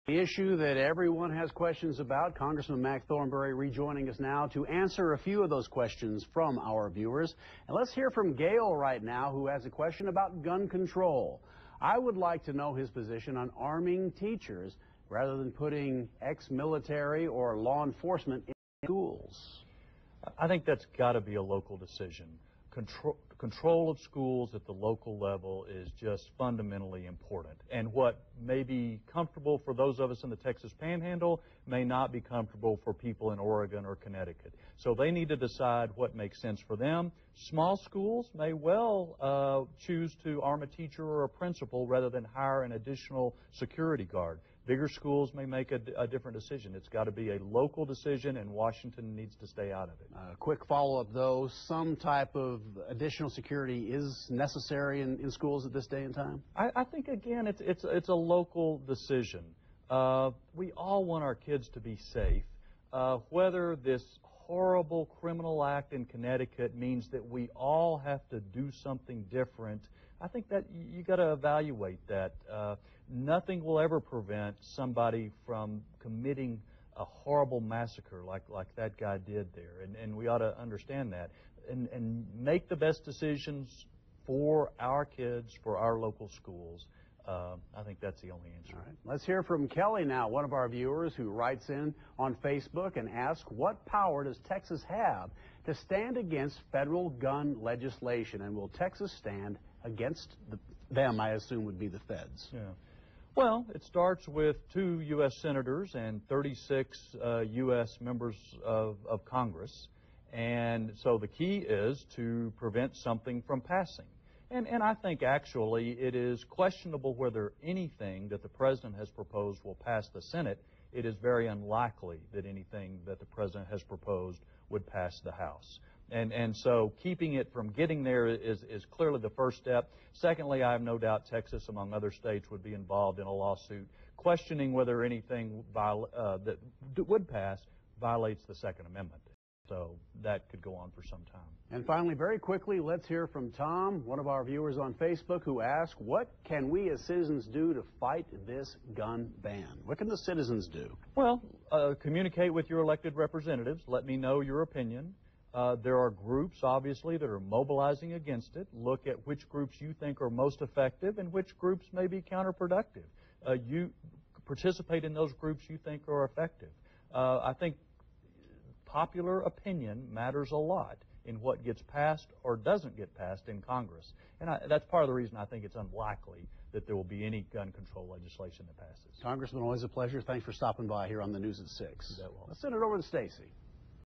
The issue that everyone has questions about, Congressman Mac Thornberry rejoining us now to answer a few of those questions from our viewers. And let's hear from Gail right now, who has a question about gun control. I would like to know his position on arming teachers rather than putting ex-military or law enforcement in schools. I think that's got to be a local decision. Control of schools at the local level is just fundamentally important. And what may be comfortable for those of us in the Texas Panhandle may not be comfortable for people in Oregon or Connecticut. So they need to decide what makes sense for them. Small schools may well choose to arm a teacher or a principal rather than hire an additional security guard. Bigger schools may make a different decision. It's got to be a local decision, and Washington needs to stay out of it. Quick follow-up, though. Some type of additional security is necessary in schools at this day and time? I think, again, it's a local decision. We all want our kids to be safe. Whether this horrible criminal act in Connecticut means that we all have to do something different, I think that you got to evaluate that. Nothing will ever prevent somebody from committing a horrible massacre like that guy did there, and we ought to understand that and make the best decisions for our kids, for our local schools. I think that's the only answer. All right. Let's hear from Kelly now, one of our viewers who writes in on Facebook and asks, what power does Texas have to stand against federal gun legislation, and will Texas stand against them, I assume would be the feds? Yeah. Well, it starts with 2 U.S. senators and 36 U.S. members of Congress. And so the key is to prevent something from passing. And I think actually it is questionable whether anything that the President has proposed will pass the Senate. It is very unlikely that anything that the President has proposed would pass the House. And so keeping it from getting there is clearly the first step. Secondly, I have no doubt Texas, among other states, would be involved in a lawsuit questioning whether anything that would pass violates the Second Amendment. So that could go on for some time. And finally, very quickly, let's hear from Tom, one of our viewers on Facebook, who asked, what can we as citizens do to fight this gun ban? What can the citizens do? Well, communicate with your elected representatives. Let me know your opinion. There are groups, obviously, that are mobilizing against it. Look at which groups you think are most effective and which groups may be counterproductive. You participate in those groups you think are effective. I think popular opinion matters a lot in what gets passed or doesn't get passed in Congress. And that's part of the reason I think it's unlikely that there will be any gun control legislation that passes. Congressman, always a pleasure. Thanks for stopping by here on the News at 6. You bet, Walt. Let's send it over to Stacy.